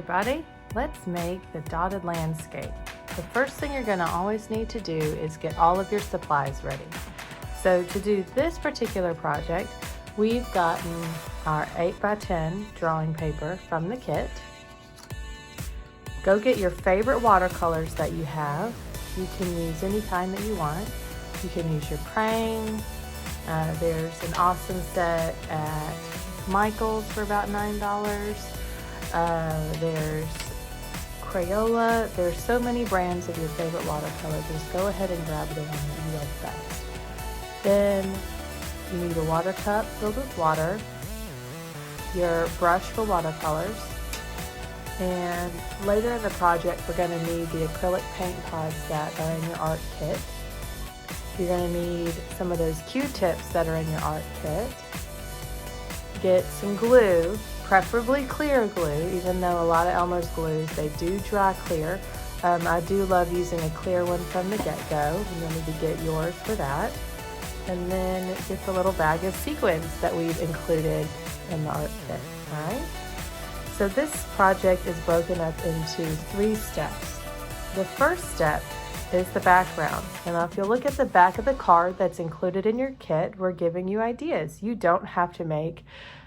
everybody. Let's make the dotted landscape. The first thing you're going to always need to do is get all of your supplies ready. So to do this particular project, we've gotten our 8x10 drawing paper from the kit. Go get your favorite watercolors that you have. You can use any kind that you want. You can use your praying. There's an awesome set at Michael's for about $9. There's Crayola. There's so many brands of your favorite watercolor. Just go ahead and grab the one that you like best. Then you need a water cup filled with water, your brush for watercolors, and later in the project we're going to need the acrylic paint pods that are in your art kit. You're going to need some of those Q-tips that are in your art kit. Get some glue, preferably clear glue, even though a lot of Elmer's glues, they do dry clear. I do love using a clear one from the get-go. You'll need to get yours for that. And then get the little bag of sequins that we've included in the art kit. Alright? So this project is broken up into 3 steps. The first step is the background. And if you look at the back of the card that's included in your kit, we're giving you ideas. You don't have to make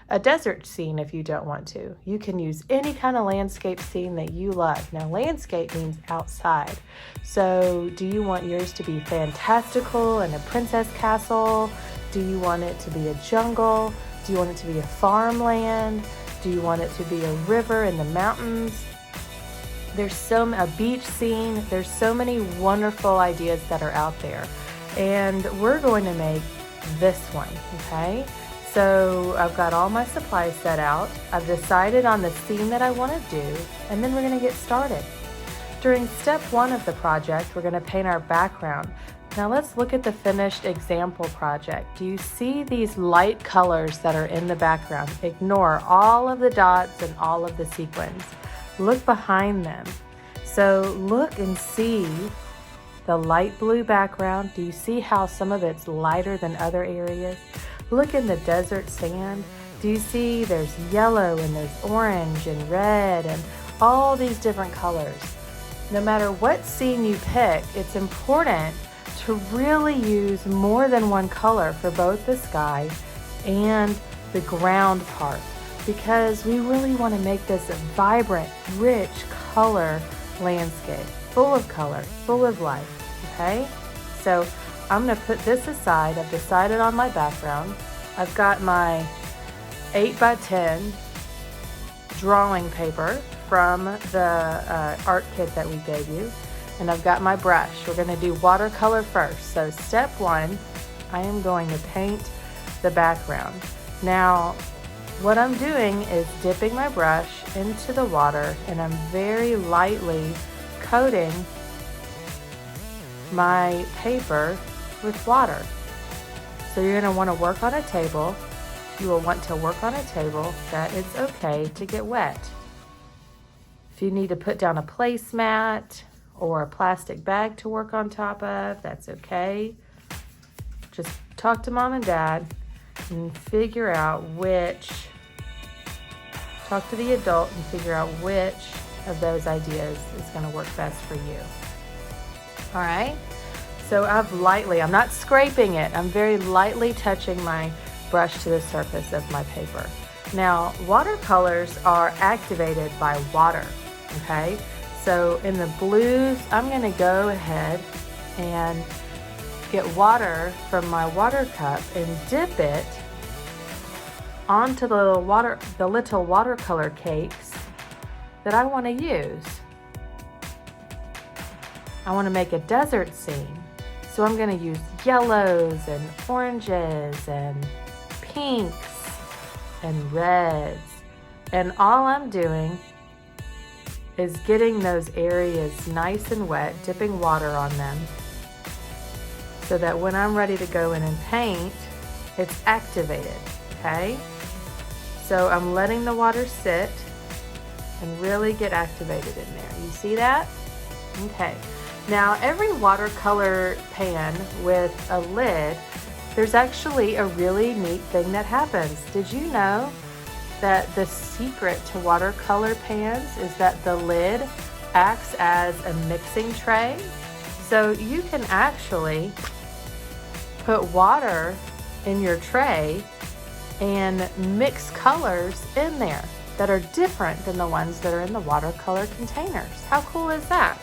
a desert scene if you don't want to. You can use any kind of landscape scene that you love. Now, landscape means outside. So do you want yours to be fantastical and a princess castle? Do you want it to be a jungle? Do you want it to be a farmland? Do you want it to be a river in the mountains? There's a beach scene. There's so many wonderful ideas that are out there. And we're going to make this one, okay? So I've got all my supplies set out. I've decided on the scene that I want to do, and then we're going to get started. During step 1 of the project, we're going to paint our background. Now let's look at the finished example project. Do you see these light colors that are in the background? Ignore all of the dots and all of the sequins. Look behind them. So look and see the light blue background. Do you see how some of it's lighter than other areas? Look in the desert sand. Do you see there's yellow and there's orange and red and all these different colors? No matter what scene you pick, it's important to really use more than one color for both the sky and the ground part, because we really want to make this a vibrant, rich color landscape, full of color, full of life, okay? So I'm going to put this aside. I've decided on my background. I've got my 8x10 drawing paper from the art kit that we gave you. And I've got my brush. We're going to do watercolor first. So step 1, I am going to paint the background. Now, what I'm doing is dipping my brush into the water, and I'm very lightly coating my paper with water. So you're going to want to work on a table. You will want to work on a table that it's okay to get wet. If you need to put down a placemat or a plastic bag to work on top of, that's okay. Just talk to mom and dad and figure out talk to the adult and figure out which of those ideas is going to work best for you. All right, so I'm not scraping it. I'm very lightly touching my brush to the surface of my paper. Now, watercolors are activated by water, okay? So in the blues, I'm going to go ahead and get water from my water cup and dip it onto the little watercolor cakes that I want to use. I want to make a desert scene. So I'm going to use yellows and oranges and pinks and reds. And all I'm doing is getting those areas nice and wet, dipping water on them, so that when I'm ready to go in and paint, it's activated, okay? So I'm letting the water sit and really get activated in there. You see that? Okay. Now, every watercolor pan with a lid, there's actually a really neat thing that happens. Did you know that the secret to watercolor pans is that the lid acts as a mixing tray. So you can actually put water in your tray and mix colors in there that are different than the ones that are in the watercolor containers. How cool is that?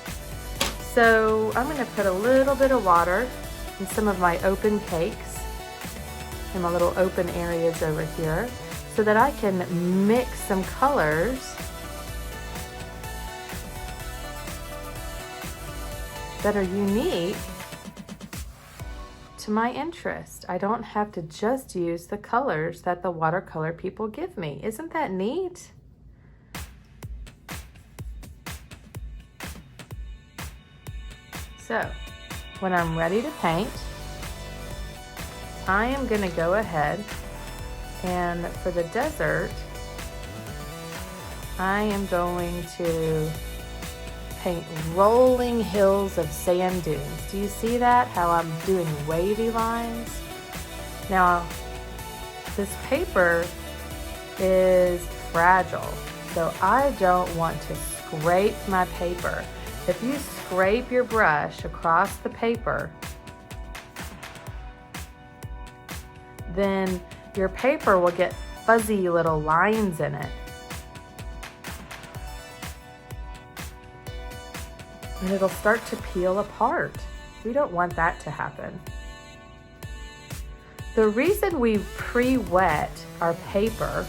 So I'm gonna put a little bit of water in some of my open cakes in my little open areas over here so that I can mix some colors that are unique to my interest. I don't have to just use the colors that the watercolor people give me. Isn't that neat? So, when I'm ready to paint, I am gonna go ahead and for the desert, I am going to paint rolling hills of sand dunes. Do you see that? How I'm doing wavy lines? Now, this paper is fragile, so I don't want to scrape my paper. If you scrape your brush across the paper, then your paper will get fuzzy little lines in it. And it'll start to peel apart. We don't want that to happen. The reason we pre-wet our paper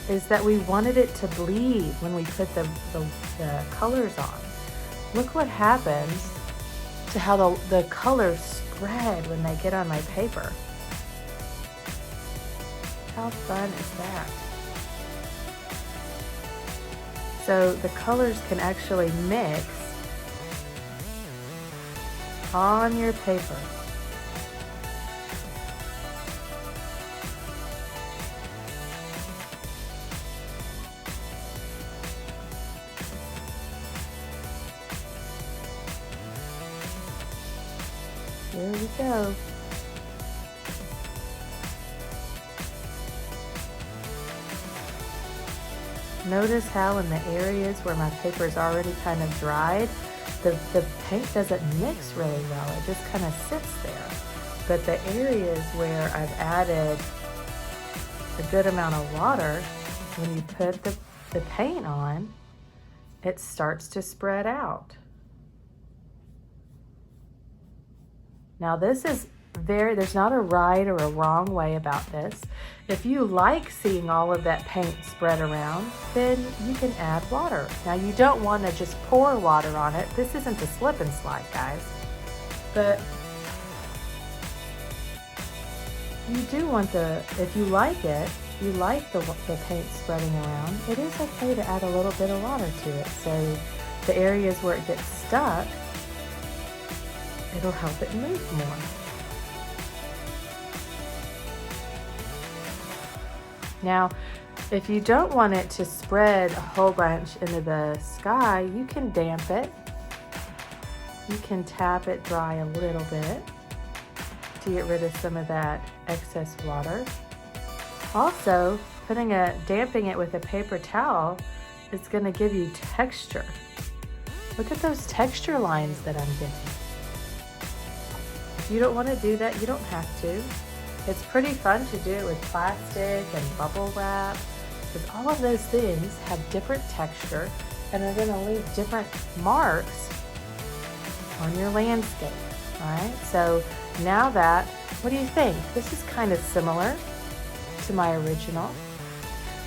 is that we wanted it to bleed when we put the colors on. Look what happens to how the colors spread when they get on my paper. How fun is that? So the colors can actually mix on your paper. There we go. Notice how in the areas where my paper is already kind of dried, the paint doesn't mix really well. It just kind of sits there. But the areas where I've added a good amount of water, when you put the paint on, it starts to spread out. Now this is there's not a right or a wrong way about this. If you like seeing all of that paint spread around, then you can add water. Now you don't want to just pour water on it. This isn't a slip and slide, guys. But you do want if you like it, you like the paint spreading around, it is okay to add a little bit of water to it. So the areas where it gets stuck, it'll help it move more. Now, if you don't want it to spread a whole bunch into the sky, you can damp it. You can tap it dry a little bit to get rid of some of that excess water. Also, damping it with a paper towel is going to give you texture. Look at those texture lines that I'm getting. If you don't want to do that, you don't have to. It's pretty fun to do it with plastic and bubble wrap, because all of those things have different texture and are going to leave different marks on your landscape. All right, so now what do you think? This is kind of similar to my original.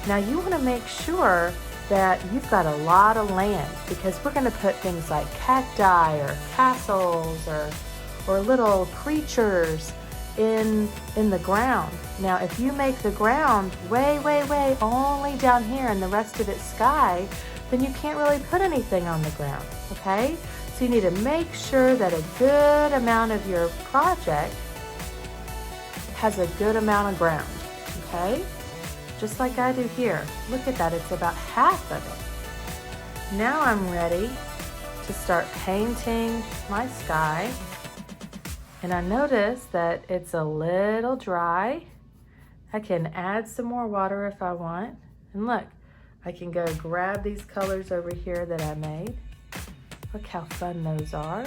Now you want to make sure that you've got a lot of land, because we're going to put things like cacti or castles or little creatures in the ground. Now if you make the ground way only down here and the rest of it sky, then you can't really put anything on the ground, okay? So you need to make sure that a good amount of your project has a good amount of ground, okay? Just like I do here. Look at that, it's about half of it. Now I'm ready to start painting my sky. And I notice that it's a little dry. I can add some more water if I want. And look, I can go grab these colors over here that I made. Look how fun those are.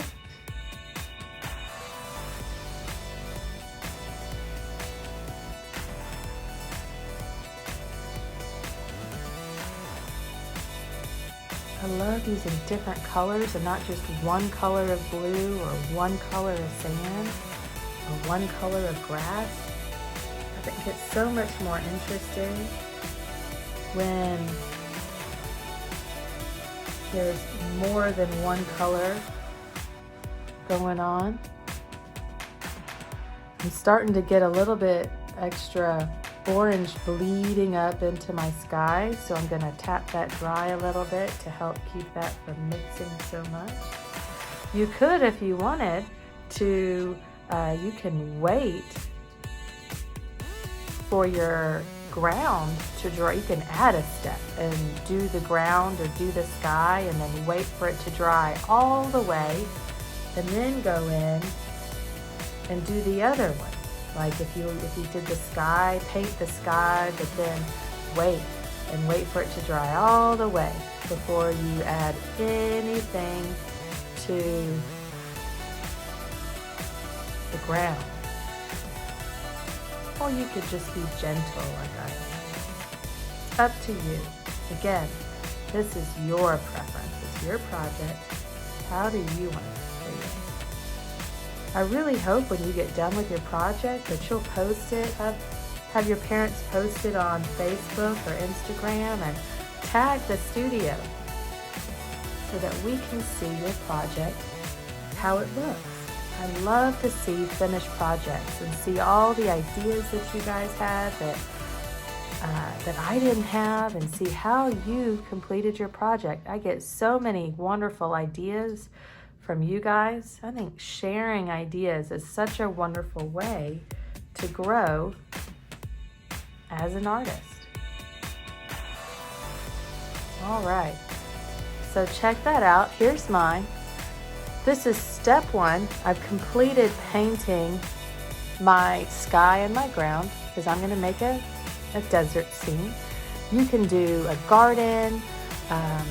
I love using different colors and not just one color of blue or one color of sand or one color of grass. I think it's so much more interesting when there's more than one color going on. I'm starting to get a little bit extra orange bleeding up into my sky, so I'm going to tap that dry a little bit to help keep that from mixing so much. You could, if you wanted to, you can wait for your ground to dry. You can add a step and do the ground or do the sky and then wait for it to dry all the way and then go in and do the other one. Like if you did the sky, paint the sky, but then wait for it to dry all the way before you add anything to the ground. Or you could just be gentle like I am. It's up to you. Again, this is your preference. It's your project. How do you want it for you? I really hope when you get done with your project that you'll post it, have your parents post it on Facebook or Instagram and tag the studio so that we can see your project, how it looks. I love to see finished projects and see all the ideas that you guys had that I didn't have, and see how you completed your project. I get so many wonderful ideas from you guys. I think sharing ideas is such a wonderful way to grow as an artist. All right, so check that out. Here's mine. This is step one. I've completed painting my sky and my ground because I'm going to make a desert scene. You can do a garden, a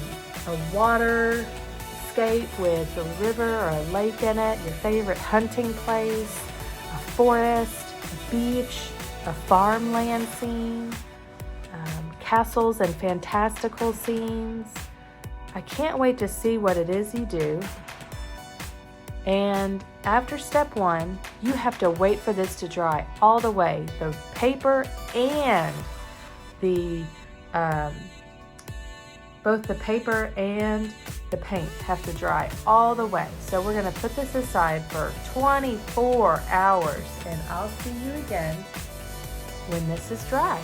water with a river or a lake in it, your favorite hunting place, a forest, a beach, a farmland scene, castles and fantastical scenes. I can't wait to see what it is you do. And after step one, you have to wait for this to dry all the way. The paper and the both the paper and the paint have to dry all the way. So we're going to put this aside for 24 hours and I'll see you again when this is dry.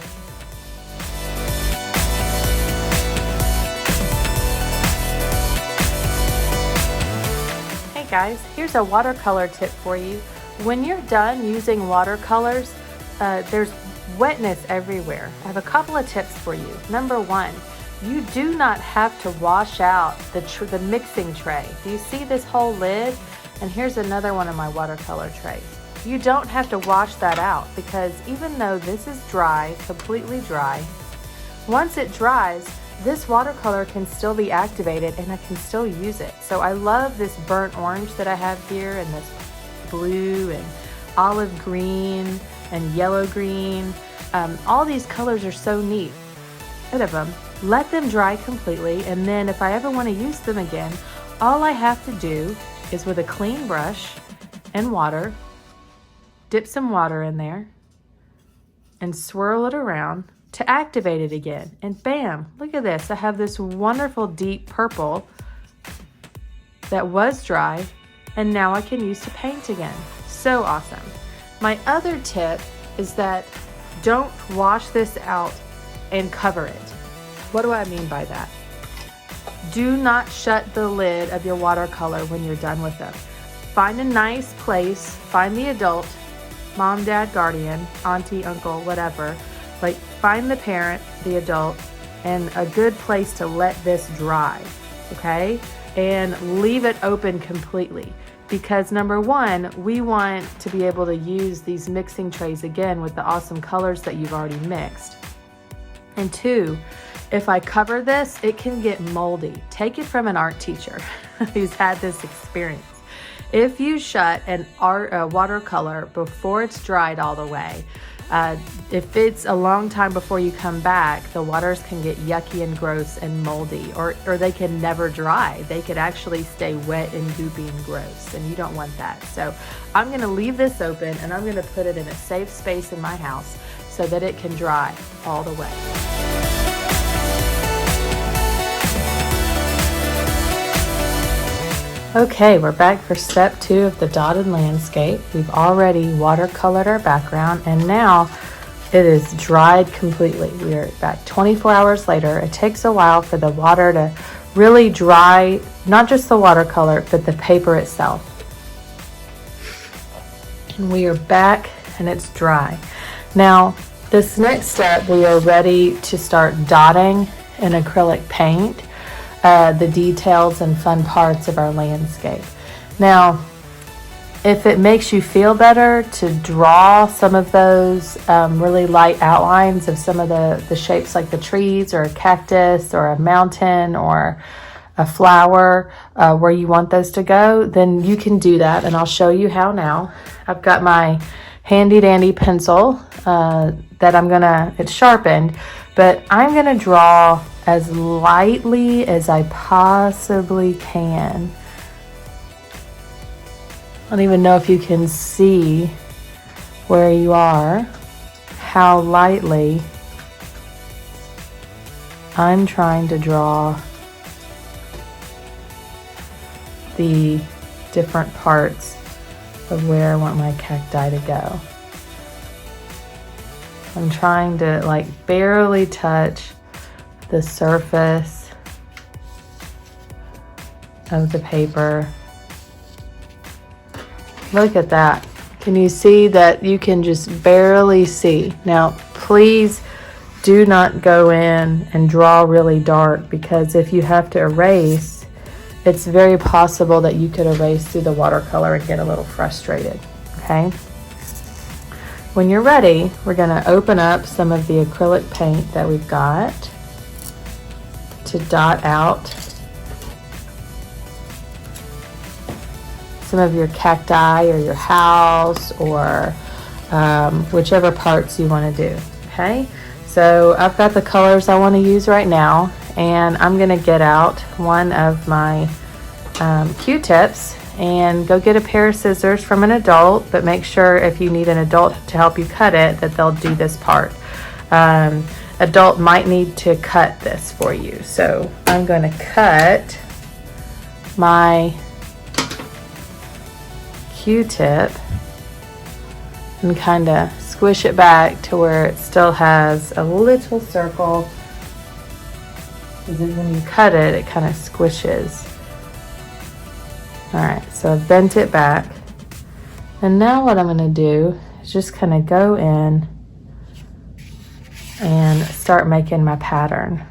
Hey guys, here's a watercolor tip for you. When you're done using watercolors, there's wetness everywhere. I have a couple of tips for you. Number one, you do not have to wash out the mixing tray. Do you see this whole lid? And here's another one of my watercolor trays. You don't have to wash that out because even though this is dry, completely dry, once it dries, this watercolor can still be activated and I can still use it. So I love this burnt orange that I have here and this blue and olive green and yellow green. All these colors are so neat. Rid of them. Let them dry completely, and then if I ever want to use them again, all I have to do is with a clean brush and water, dip some water in there and swirl it around to activate it again. And bam, look at this. I have this wonderful deep purple that was dry and now I can use to paint again. So awesome. My other tip is that don't wash this out and cover it. What do I mean by that? Do not shut the lid of your watercolor when you're done with them. Find a nice place, find the adult, mom, dad, guardian, auntie, uncle, whatever. Like find the parent, the adult, and a good place to let this dry, okay? And leave it open completely. Because number one, we want to be able to use these mixing trays again with the awesome colors that you've already mixed. And two, if I cover this, it can get moldy. Take it from an art teacher who's had this experience. If you shut an watercolor before it's dried all the way, if it's a long time before you come back, the waters can get yucky and gross and moldy, or they can never dry. They could actually stay wet and goopy and gross, and you don't want that. So I'm gonna leave this open, and I'm gonna put it in a safe space in my house so that it can dry all the way. Okay, we're back for step 2 of the dotted landscape. We've already watercolored our background, and now it is dried completely. We are back 24 hours later. It takes a while for the water to really dry, not just the watercolor, but the paper itself. And we are back, and it's dry. Now, this next step, we are ready to start dotting in acrylic paint the details and fun parts of our landscape. Now, if it makes you feel better to draw some of those really light outlines of some of the shapes, like the trees or a cactus or a mountain or a flower, where you want those to go, then you can do that, and I'll show you how now. I've got my handy dandy pencil that it's sharpened, but I'm gonna draw as lightly as I possibly can. I don't even know if you can see where you are, how lightly I'm trying to draw the different parts of where I want my cacti to go. I'm trying to like barely touch the surface of the paper. Look at that. Can you see that? You can just barely see. Now, please do not go in and draw really dark, because if you have to erase, it's very possible that you could erase through the watercolor and get a little frustrated, okay? When you're ready, we're gonna open up some of the acrylic paint that we've got to dot out some of your cacti or your house, or whichever parts you want to do. Okay, so I've got the colors I want to use right now, and I'm going to get out one of my Q-tips and go get a pair of scissors from an adult, but make sure if you need an adult to help you cut it that they'll do this part. Adult might need to cut this for you. So I'm going to cut my Q-tip and kind of squish it back to where it still has a little circle, because when you cut it, it kind of squishes. Alright, so I've bent it back, and now what I'm going to do is just kind of go in and start making my pattern.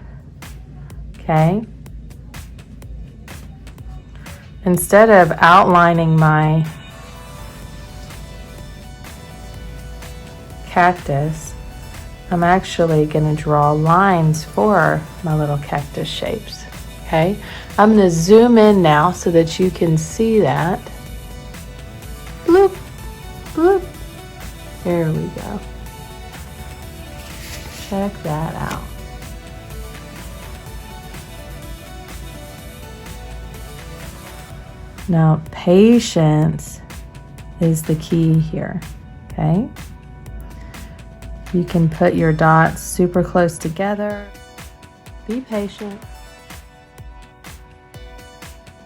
Okay, instead of outlining my cactus, I'm actually going to draw lines for my little cactus shapes. Okay, I'm going to zoom in now so that you can see that. Bloop, bloop. There we go. Check that out. Now, patience is the key here, okay? You can put your dots super close together. Be patient.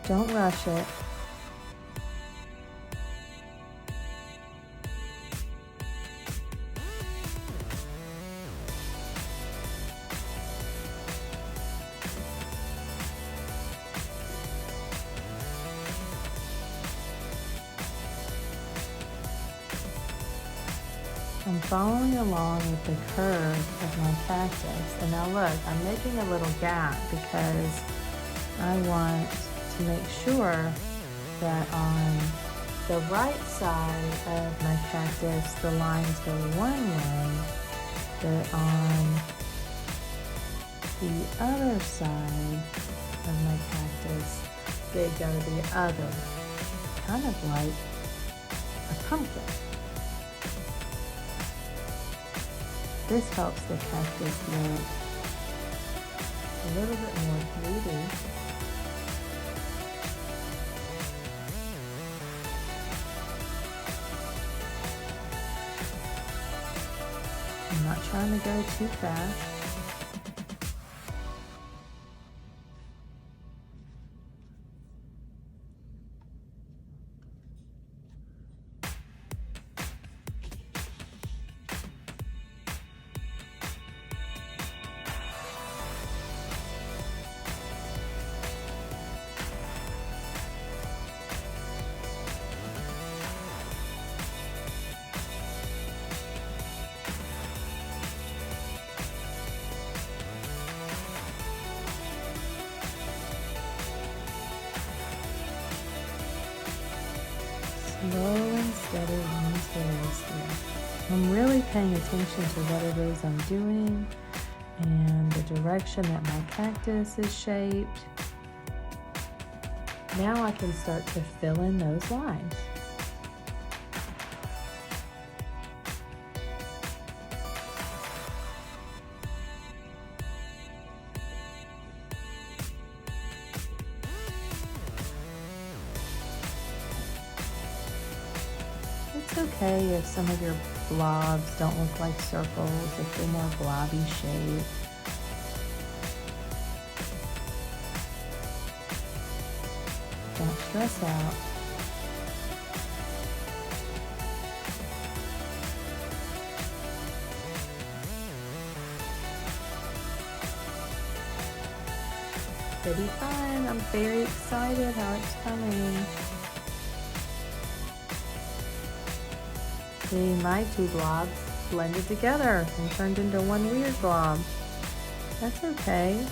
Don't rush it. I'm following along with the curve of my cactus, and now look, I'm making a little gap because I want to make sure that on the right side of my cactus the lines go one way, but on the other side of my cactus, they go the other, kind of like a pumpkin. This helps the cactus look a little bit more 3D. I'm not trying to go too fast. Slow and steady wins the race here. I'm really paying attention to what it is I'm doing and the direction that my cactus is shaped. Now I can start to fill in those lines. It's okay if some of your blobs don't look like circles, if they're more blobby shape. Don't stress out. Pretty fun. I'm very excited how it's coming. See, my two blobs blended together and turned into one weird blob. That's okay.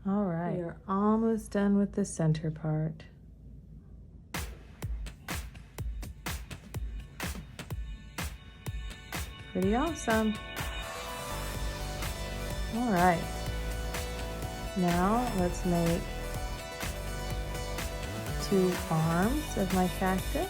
All right, we are almost done with the center part. Pretty awesome. All right, now let's make two arms of my cactus.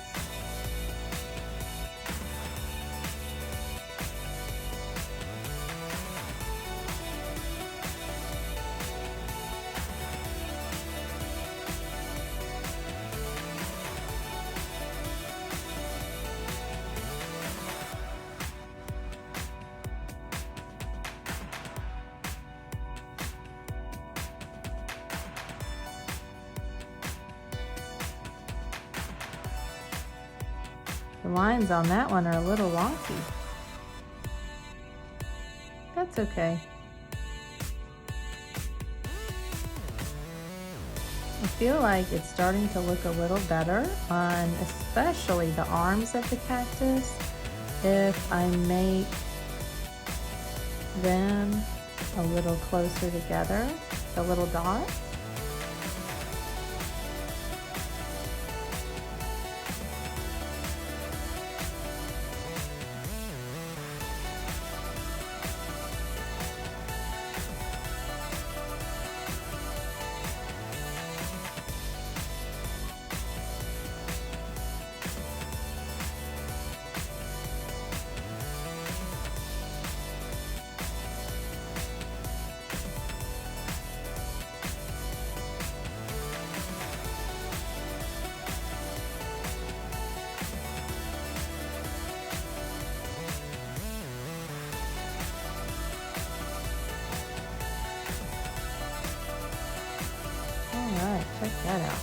The lines on that one are a little wonky. That's okay. I feel like it's starting to look a little better on especially the arms of the cactus if I make them a little closer together, the little dots. Check that out.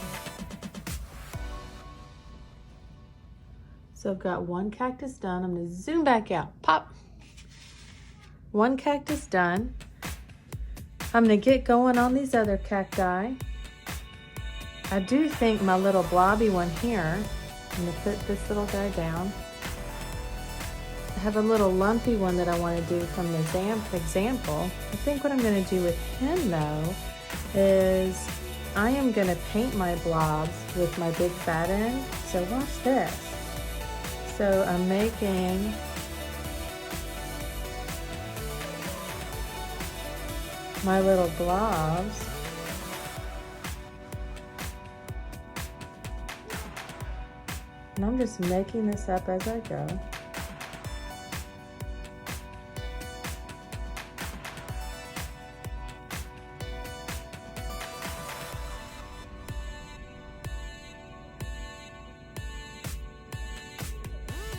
So I've got one cactus done. I'm going to zoom back out. Pop. One cactus done. I'm going to get going on these other cacti. I do think my little blobby one here, I'm gonna put this little guy down. I have a little lumpy one that I want to do from the example. I think what I'm going to do with him though is I am going to paint my blobs with my big fat end. So watch this. So I'm making my little blobs. And I'm just making this up as I go.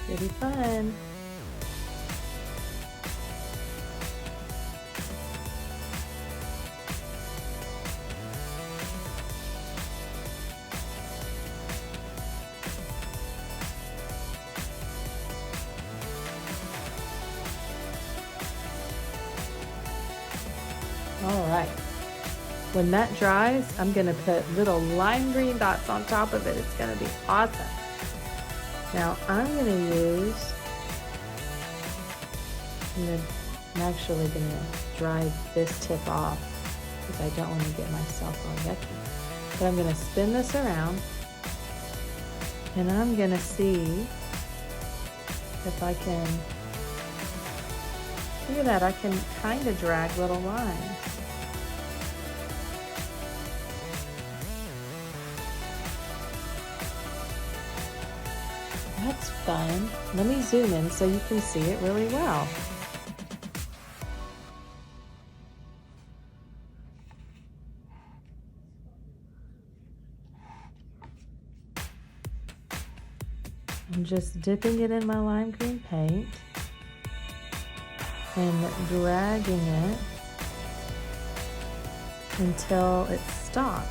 Pretty fun. All right. When that dries, I'm gonna put little lime green dots on top of it. It's gonna be awesome. Now I'm actually gonna dry this tip off because I don't want to get myself all yucky. But I'm gonna spin this around and I'm gonna see if I can, look at that, I can kind of drag little lines. That's fun. Let me zoom in so you can see it really well. I'm just dipping it in my lime green paint and dragging it until it stops.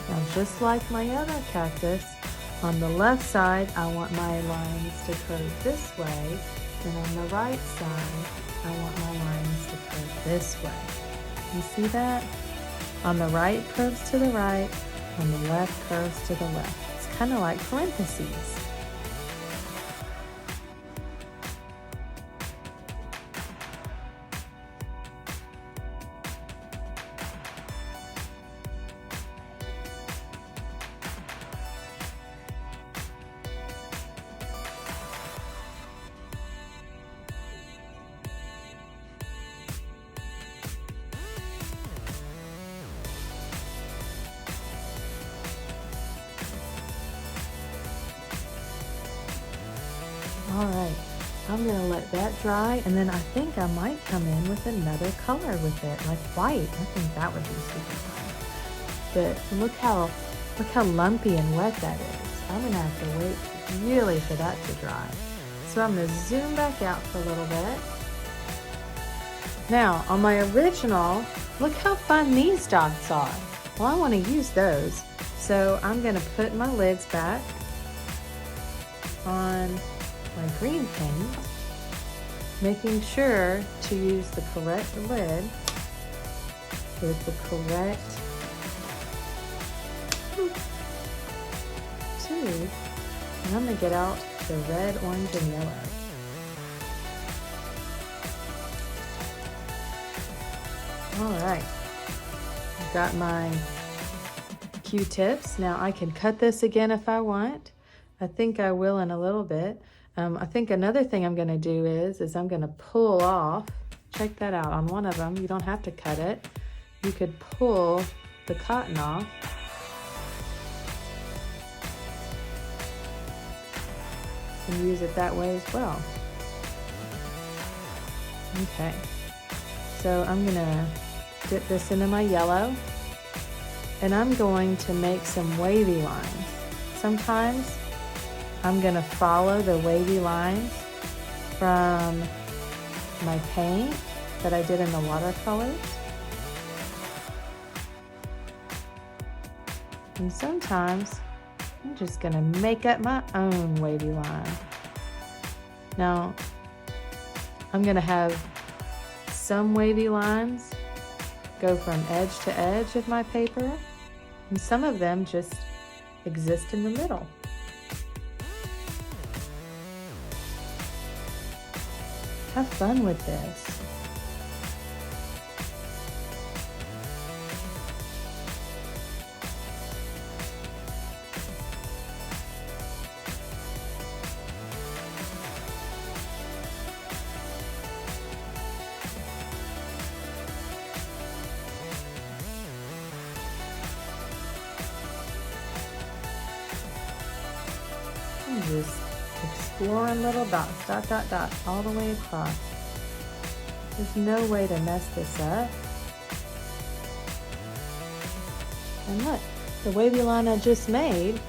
Now, just like my other cactus, on the left side, I want my lines to curve this way, and on the right side, I want my lines to curve this way. You see that? On the right curves to the right, on the left curves to the left. It's kind of like parentheses. All right, I'm gonna let that dry, and then I think I might come in with another color with it, like white. I think that would be super fun. But look how lumpy and wet that is. I'm gonna have to wait really for that to dry. So I'm gonna zoom back out for a little bit. Now, on my original, look how fun these dots are. Well, I wanna use those. So I'm gonna put my lids back on my green paint, making sure to use the correct lid with the correct tube, and I'm going to get out the red, orange, and yellow. All right, I've got my Q-tips. Now I can cut this again if I want. I think I will in a little bit. I think another thing I'm going to do is I'm going to pull off, check that out, on one of them, you don't have to cut it. You could pull the cotton off. And use it that way as well. Okay, so I'm going to dip this into my yellow, and I'm going to make some wavy lines. Sometimes I'm gonna follow the wavy lines from my paint that I did in the watercolors. And sometimes I'm just gonna make up my own wavy line. Now, I'm gonna have some wavy lines go from edge to edge of my paper, And some of them just exist in the middle. Have fun with this. And just exploring little dots, dot, dot, dot, all the way across. There's no way to mess this up. And look, the wavy line I just made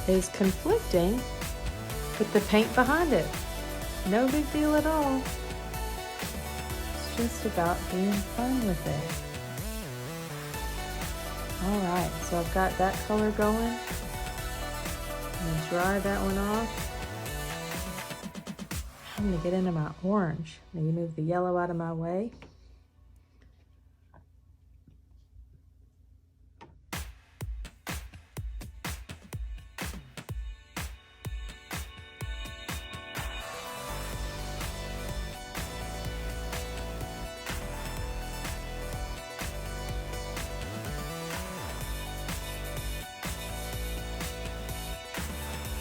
is conflicting with the paint behind it. No big deal at all. It's just about being fun with it. All right, so I've got that color going. I'm gonna dry that one off. I'm gonna get into my orange. Maybe move the yellow out of my way.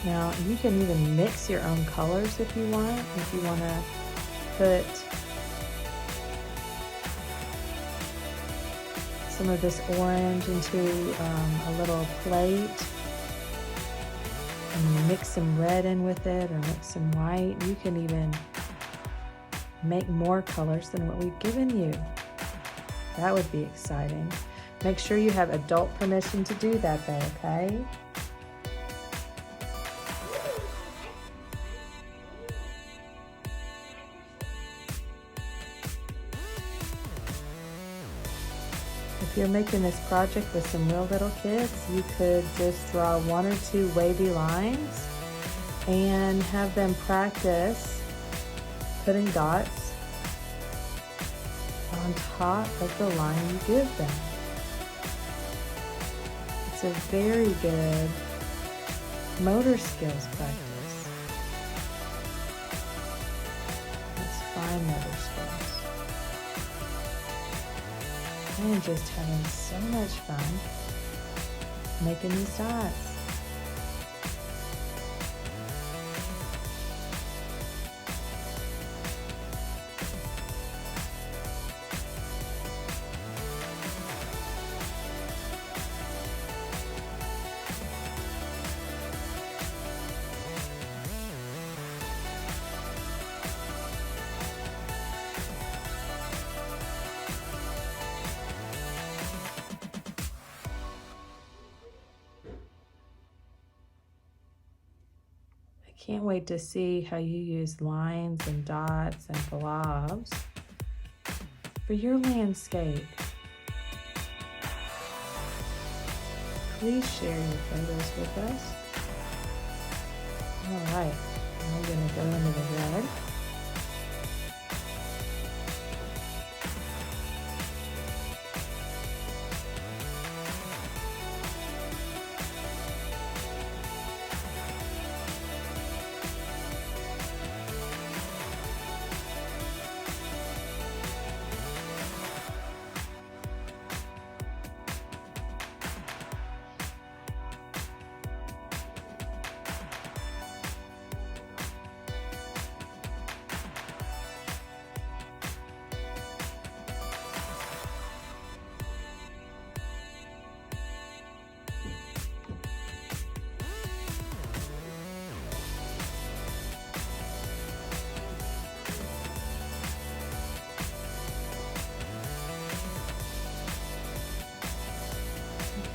Now, you can even mix your own colors if you want. If you want to put some of this orange into a little plate and mix some red in with it or mix some white, you can even make more colors than what we've given you. That would be exciting. Make sure you have adult permission to do that though, okay? If you're making this project with some real little kids, you could just draw 1 or 2 wavy lines and have them practice putting dots on top of the line you give them. It's a very good motor skills practice. It's fine motor skills. I am just having so much fun making these dots. Can't wait to see how you use lines and dots and blobs for your landscape. Please share your photos with us. All right, now I'm gonna go into the red.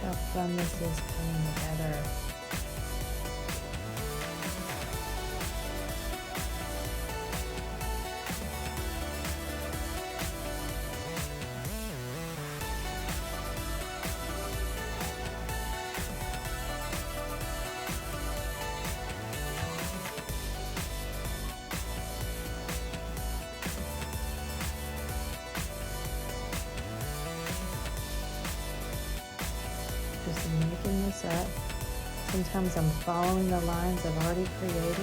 How fun this is coming together. messing this up. Sometimes I'm following the lines I've already created.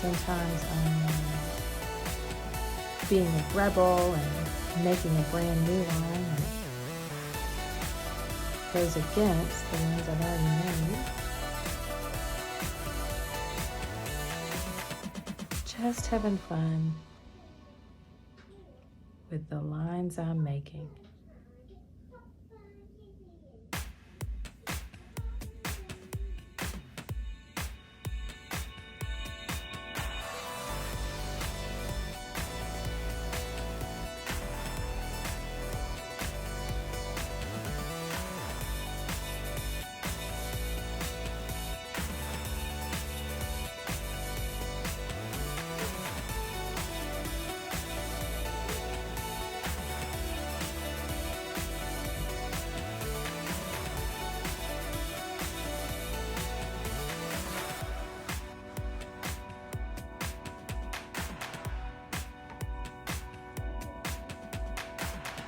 Sometimes I'm being a rebel and making a brand new line that goes against the ones I've already made. Just having fun with the lines I'm making.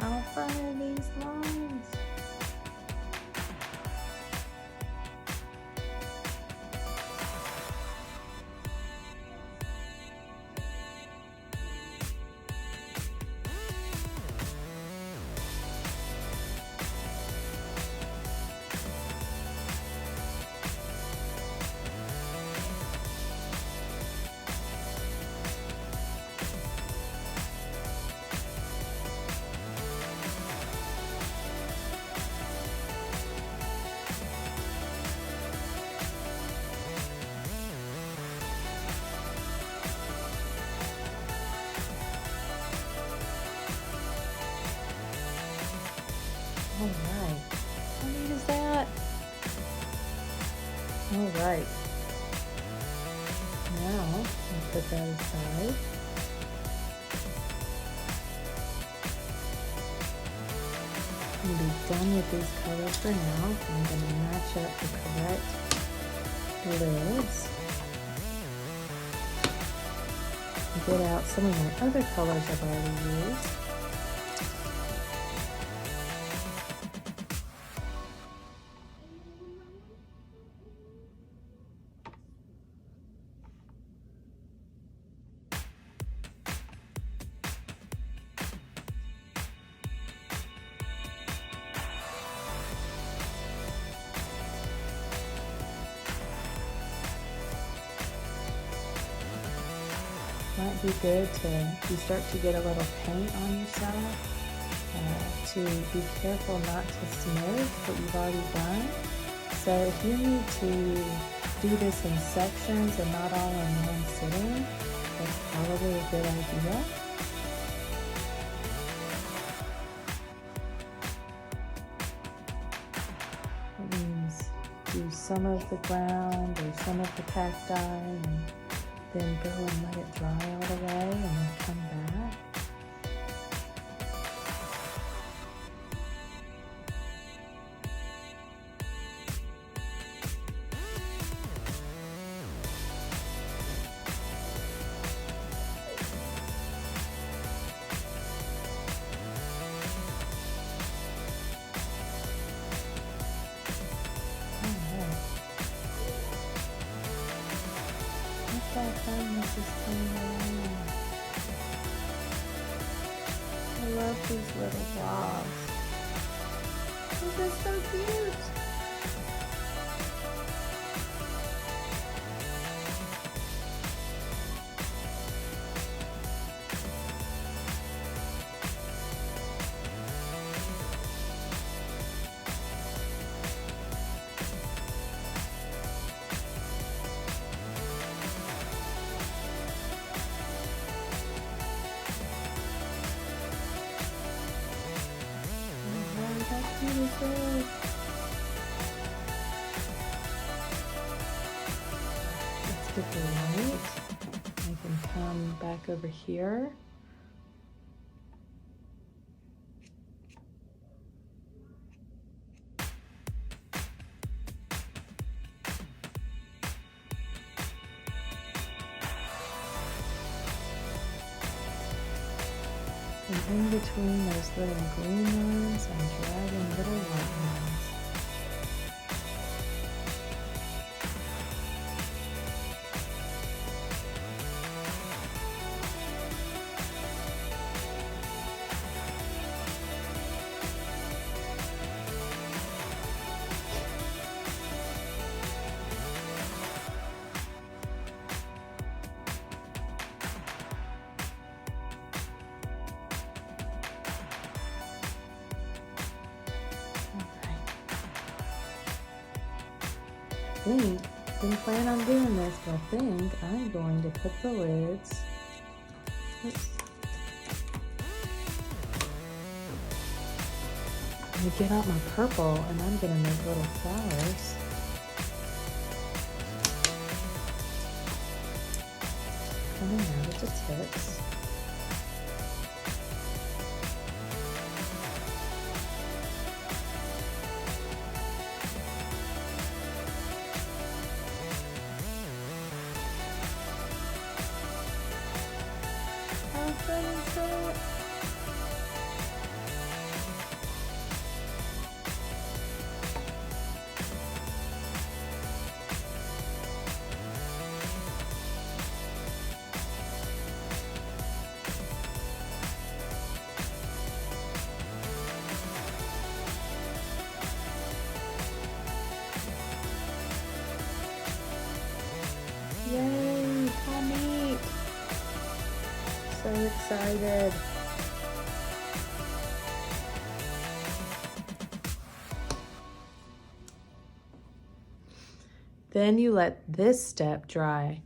How fun are these lines? All right, how neat is that? All right, now I'll put that aside. I'm going to be done with these colors for now. I'm going to match up the correct lids. Get out some of my other colors I've already used. Might be good to, if you start to get a little paint on yourself, to be careful not to smudge what you've already done. So if you need to do this in sections and not all in one sitting, that's probably a good idea. It means do some of the ground or some of the cacti and then go and let it dry all the way and then come back. Look how fun this is coming along. I love these little blobs. This is so cute. How cute is this? Let's get the light. I can come back over here. And in between those little green lines, I'm dragging little white lines. didn't plan on doing this, but I think I'm going to put the lids, oops. I'm gonna get out my purple and I'm gonna make little flowers. Coming out at the tips. How fun is that? Yay, how neat. So excited. Then you let this step dry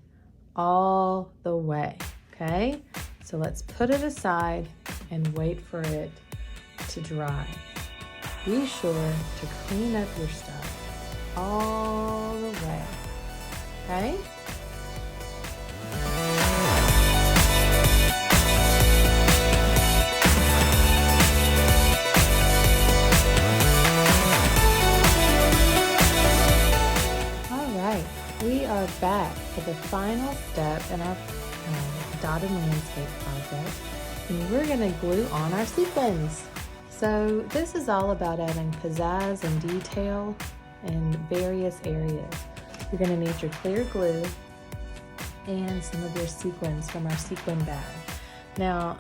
all the way, okay? So let's put it aside and wait for it to dry. Be sure to clean up your stuff all the way, okay? We are back for the final step in our dotted landscape project, and we're going to glue on our sequins. So this is all about adding pizzazz and detail in various areas. You're going to need your clear glue and some of your sequins from our sequin bag. Now,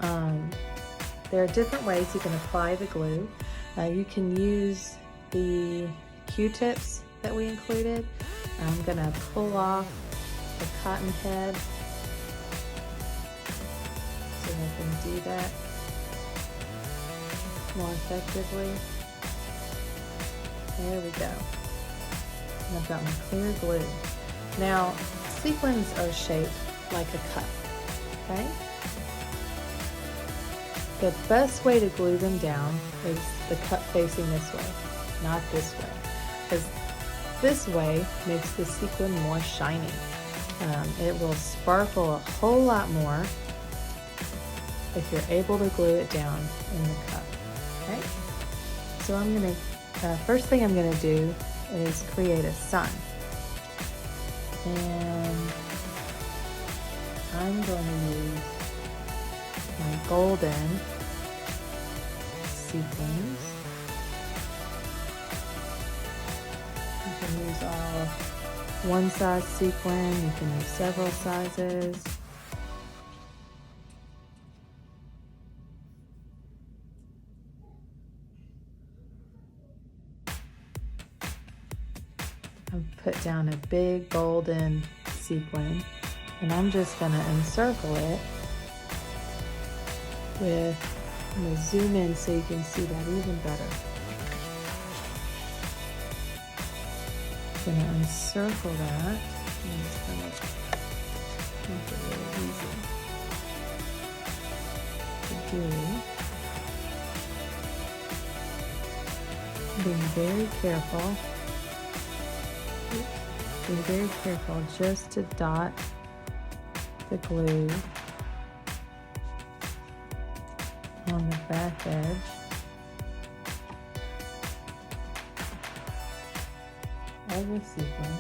there are different ways you can apply the glue. You can use the Q-tips that we included. I'm going to pull off the cotton head so I can do that more effectively. There we go. And I've got my clear glue. Now, sequins are shaped like a cup, okay? The best way to glue them down is the cup facing this way, not this way, because this way makes the sequin more shiny. It will sparkle a whole lot more if you're able to glue it down in the cup, okay? So I'm gonna, first thing I'm gonna do is create a sun. And I'm going to use my golden sequins. You can use all one size sequin, you can use several sizes. I've put down a big golden sequin, and I'm just going to encircle it with, I'm going to zoom in so you can see that even better. I'm going to encircle that. I'm just going to make it really easy to do. Being very careful. Be very careful just to dot the glue on the back edge. Of the sequin.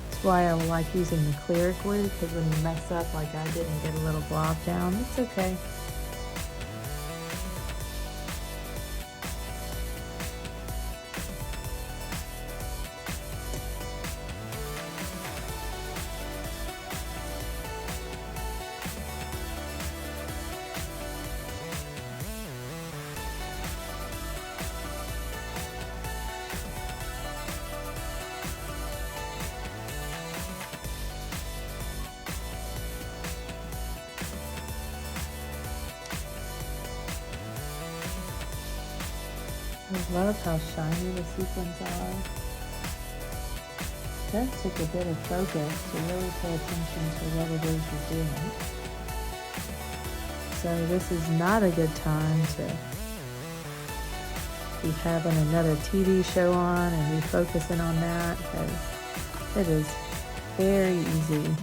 That's why I like using the clear glue, because when you mess up like I did and get a little blob down, it's okay. I love how shiny the sequins are. It does take a bit of focus to really pay attention to what it is you're doing. So this is not a good time to be having another TV show on and be focusing on that, because it is very easy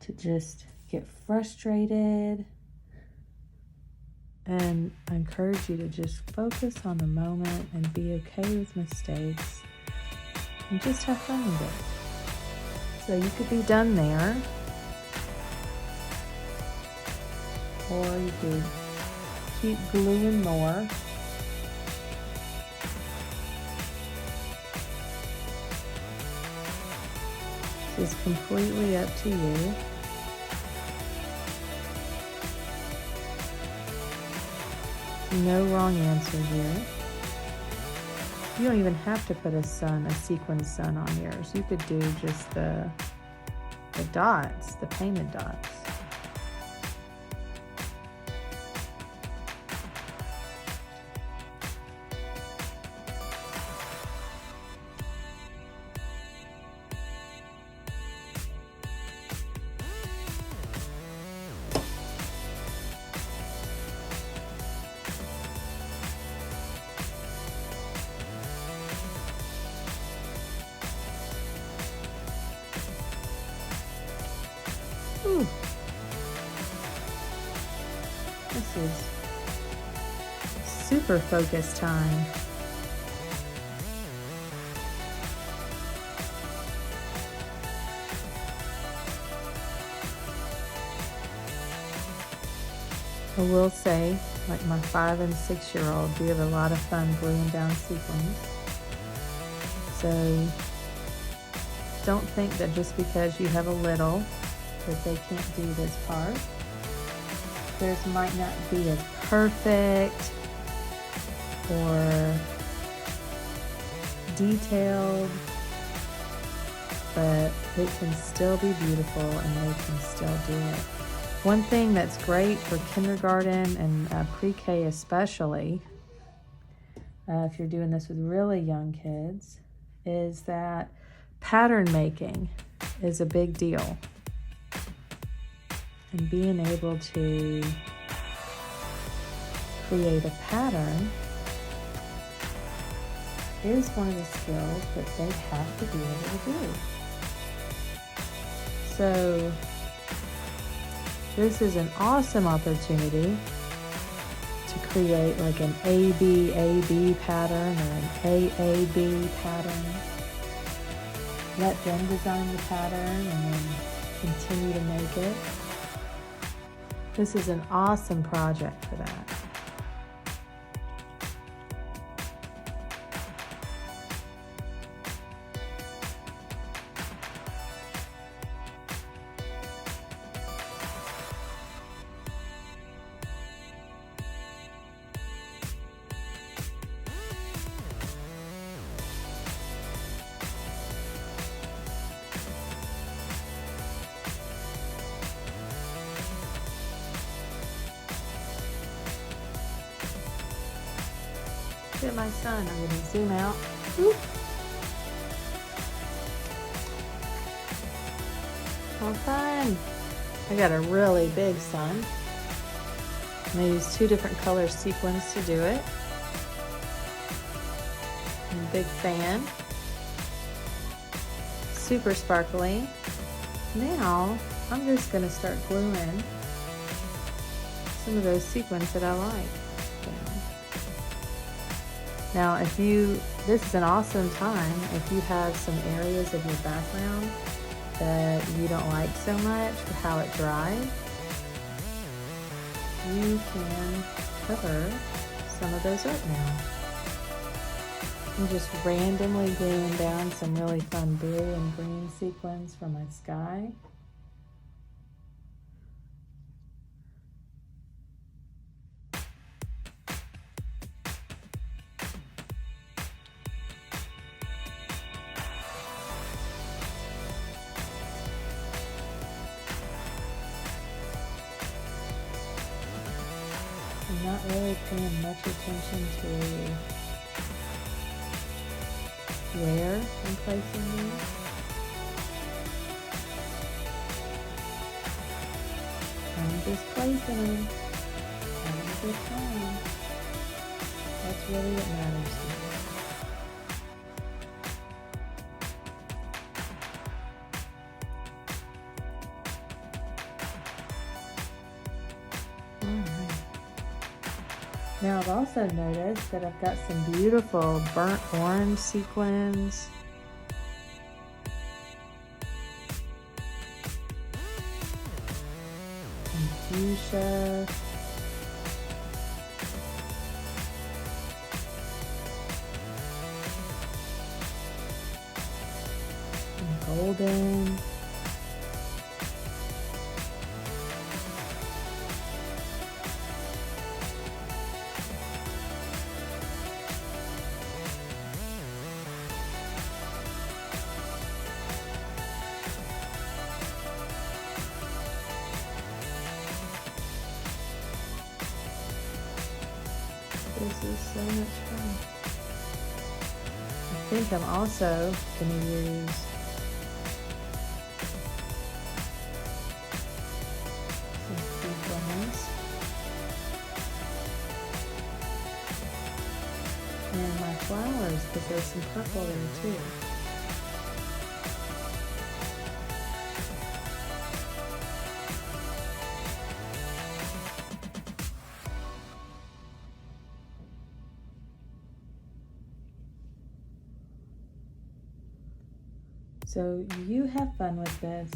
to just get frustrated. And I encourage you to just focus on the moment and be okay with mistakes and just have fun with it. So you could be done there, or you could keep gluing more. This is completely up to you. No wrong answer here. You don't even have to put a sequin sun on yours. You could do just the dots, the painted dots. Ooh. This is super focus time. I will say, like my 5- and 6-year-old, we have a lot of fun gluing down sequins. So don't think that just because you have a little that they can't do this part. Theirs might not be as perfect or detailed, but it can still be beautiful and they can still do it. One thing that's great for kindergarten and pre-K especially, if you're doing this with really young kids, is that pattern making is a big deal. And being able to create a pattern is one of the skills that they have to be able to do. So this is an awesome opportunity to create like an ABAB pattern or an AAB pattern. Let them design the pattern and then continue to make it. This is an awesome project for that. Look at my son. I'm going to zoom out. Oop. How fun. I got a really big sun. I'm going to use 2 different color sequins to do it. And a big fan. Super sparkly. Now I'm just going to start gluing some of those sequins that I like. Now, this is an awesome time if you have some areas of your background that you don't like so much for how it dries, you can cover some of those up now. I'm just randomly gluing down some really fun blue and green sequins for my sky. I'm not really paying much attention to where I'm placing these. I'm just placing them, having a good time. That's really what matters to me. Now I've also noticed that I've got some beautiful burnt orange sequins. And fuchsia. And golden. This is so much fun. I think I'm also going to use some sequins and my flowers, because there's some purple there too. So you have fun with this,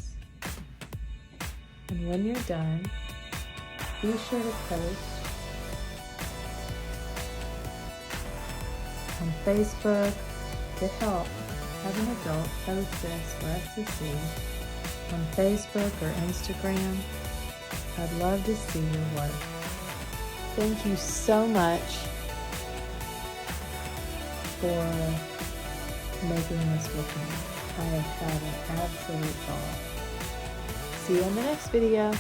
and when you're done, be sure to post on Facebook. Get help. Have an adult post this for us to see on Facebook or Instagram. I'd love to see your work. Thank you so much for making this with me. I have had an absolute ball. See you in the next video.